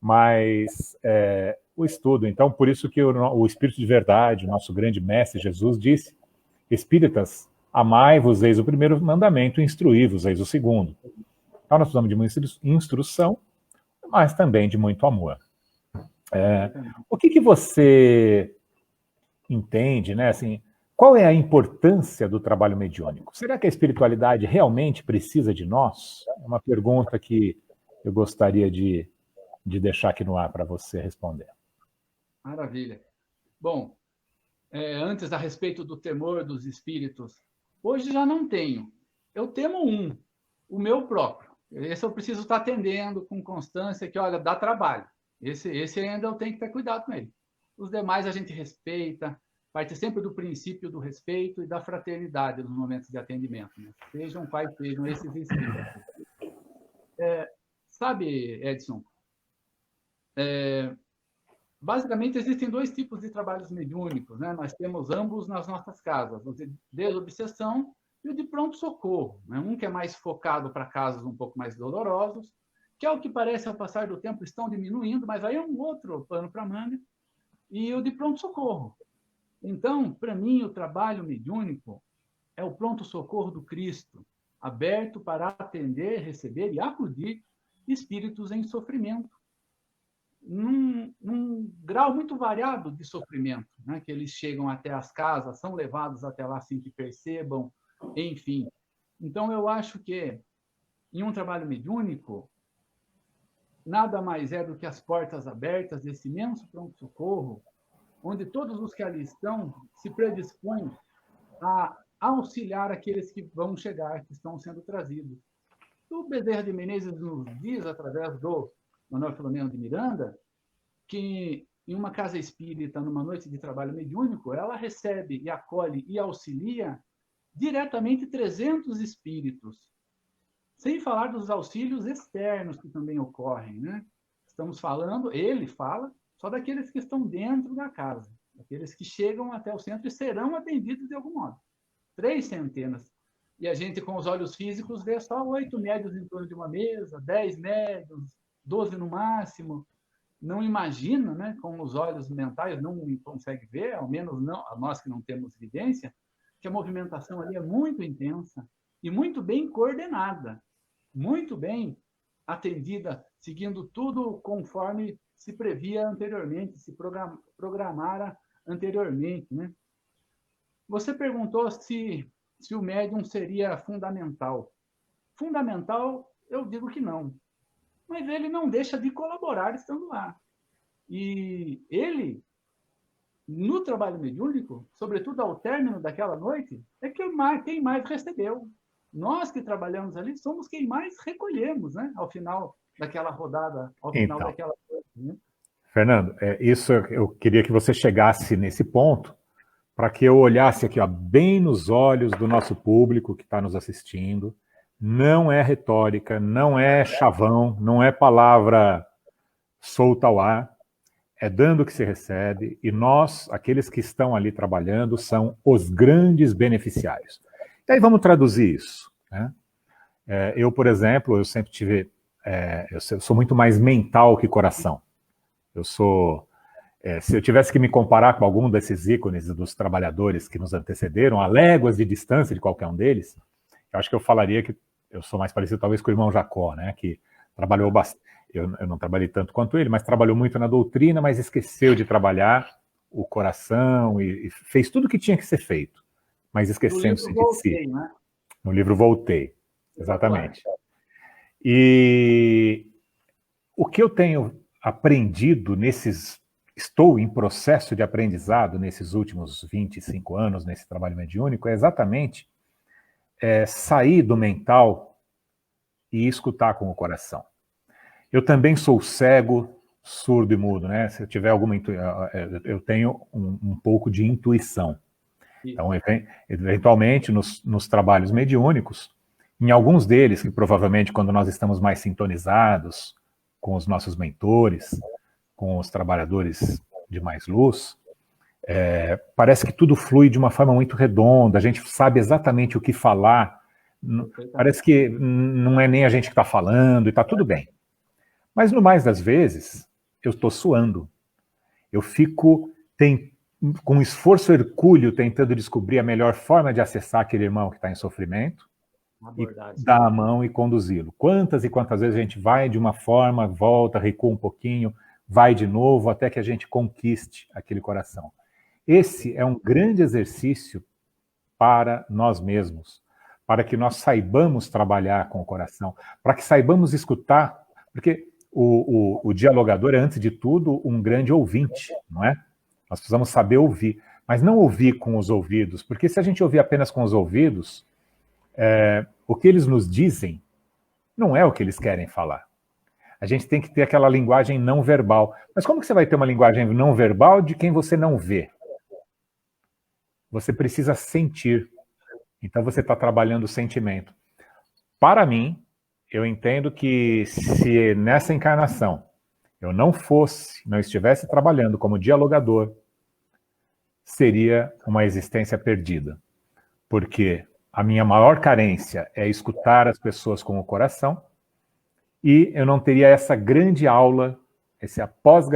Mas o estudo, então, por isso que o Espírito de Verdade, o nosso grande mestre Jesus, disse: Espíritas, amai-vos, eis o primeiro mandamento, instruí-vos, eis o segundo. Então nós precisamos de muita instrução, mas também de muito amor. O que você entende, né? Assim, qual é a importância do trabalho mediúnico? Será que a espiritualidade realmente precisa de nós? É uma pergunta que eu gostaria de deixar aqui no ar para você responder. Maravilha. Bom, antes a respeito do temor dos espíritos, hoje já não tenho. Eu temo o meu próprio. Esse eu preciso estar atendendo com constância, que, olha, dá trabalho. Esse ainda eu tenho que ter cuidado com ele. Os demais a gente respeita, parte sempre do princípio do respeito e da fraternidade nos momentos de atendimento, né? Sejam quais sejam esses espíritos. Sabe, Edson, basicamente existem dois tipos de trabalhos mediúnicos, né? Nós temos ambos nas nossas casas, o de desobsessão e o de pronto-socorro, né? Um que é mais focado para casos um pouco mais dolorosos, que é o que parece, ao passar do tempo, estão diminuindo, mas aí é um outro pano para manga, e o de pronto-socorro. Então, para mim, o trabalho mediúnico é o pronto-socorro do Cristo, aberto para atender, receber e acudir espíritos em sofrimento, num grau muito variado de sofrimento, né? Que eles chegam até as casas, são levados até lá sem que percebam, enfim. Então, eu acho que, em um trabalho mediúnico, nada mais é do que as portas abertas desse imenso pronto-socorro, onde todos os que ali estão se predispõem a auxiliar aqueles que vão chegar, que estão sendo trazidos. O Bezerra de Menezes nos diz, através do Manuel Filomeno de Miranda, que em uma casa espírita, numa noite de trabalho mediúnico, ela recebe e acolhe e auxilia diretamente 300 espíritos, sem falar dos auxílios externos que também ocorrem, né? Estamos falando, ele fala, só daqueles que estão dentro da casa, daqueles que chegam até o centro e serão atendidos de algum modo. 3 centenas. E a gente, com os olhos físicos, vê só 8 médios em torno de uma mesa, 10 médios, 12 no máximo. Não imagina, né, com os olhos mentais, não consegue ver, ao menos não, nós que não temos evidência, que a movimentação ali é muito intensa e muito bem coordenada, muito bem atendida, seguindo tudo conforme se previa anteriormente, se programara anteriormente, né? Você perguntou se o médium seria fundamental. Fundamental, eu digo que não. Mas ele não deixa de colaborar estando lá. E ele, no trabalho mediúnico, sobretudo ao término daquela noite, é quem mais recebeu. Nós que trabalhamos ali somos quem mais recolhemos, né? Ao final daquela rodada, ao final daquela noite. Né? Fernando, isso eu queria que você chegasse nesse ponto, para que eu olhasse aqui, ó, bem nos olhos do nosso público que está nos assistindo. Não é retórica, não é chavão, não é palavra solta ao ar. É dando que se recebe, e nós, aqueles que estão ali trabalhando, são os grandes beneficiários. E aí vamos traduzir isso, né? Eu, por exemplo, eu sempre tive... eu sou muito mais mental que coração. Eu sou... se eu tivesse que me comparar com algum desses ícones dos trabalhadores que nos antecederam, a léguas de distância de qualquer um deles, eu acho que eu falaria que eu sou mais parecido talvez com o irmão Jacó, né, que trabalhou bastante. Eu não trabalhei tanto quanto ele, mas trabalhou muito na doutrina, mas esqueceu de trabalhar o coração e fez tudo o que tinha que ser feito, mas esquecendo-se de si. Né? No livro Voltei, exatamente. E o que eu tenho aprendido estou em processo de aprendizado nesses últimos 25 anos, nesse trabalho mediúnico, é exatamente sair do mental e escutar com o coração. Eu também sou cego, surdo e mudo, né? Se eu tiver alguma eu tenho um pouco de intuição. Então, eventualmente, nos trabalhos mediúnicos, em alguns deles, que provavelmente quando nós estamos mais sintonizados com os nossos mentores, com os trabalhadores de mais luz, parece que tudo flui de uma forma muito redonda, a gente sabe exatamente o que falar, parece que não é nem a gente que está falando e está tudo bem. Mas no mais das vezes, eu estou suando. Eu fico com esforço hercúleo tentando descobrir a melhor forma de acessar aquele irmão que está em sofrimento e dar a mão e conduzi-lo. Quantas e quantas vezes a gente vai de uma forma, volta, recua um pouquinho, vai de novo, até que a gente conquiste aquele coração. Esse é um grande exercício para nós mesmos, para que nós saibamos trabalhar com o coração, para que saibamos escutar, porque o dialogador é, antes de tudo, um grande ouvinte, não é? Nós precisamos saber ouvir, mas não ouvir com os ouvidos, porque se a gente ouvir apenas com os ouvidos, o que eles nos dizem não é o que eles querem falar. A gente tem que ter aquela linguagem não verbal. Mas como que você vai ter uma linguagem não verbal de quem você não vê? Você precisa sentir. Então você está trabalhando o sentimento. Para mim, eu entendo que se nessa encarnação eu não estivesse trabalhando como dialogador, seria uma existência perdida. Porque a minha maior carência é escutar as pessoas com o coração, e eu não teria essa grande aula, essa pós-graduação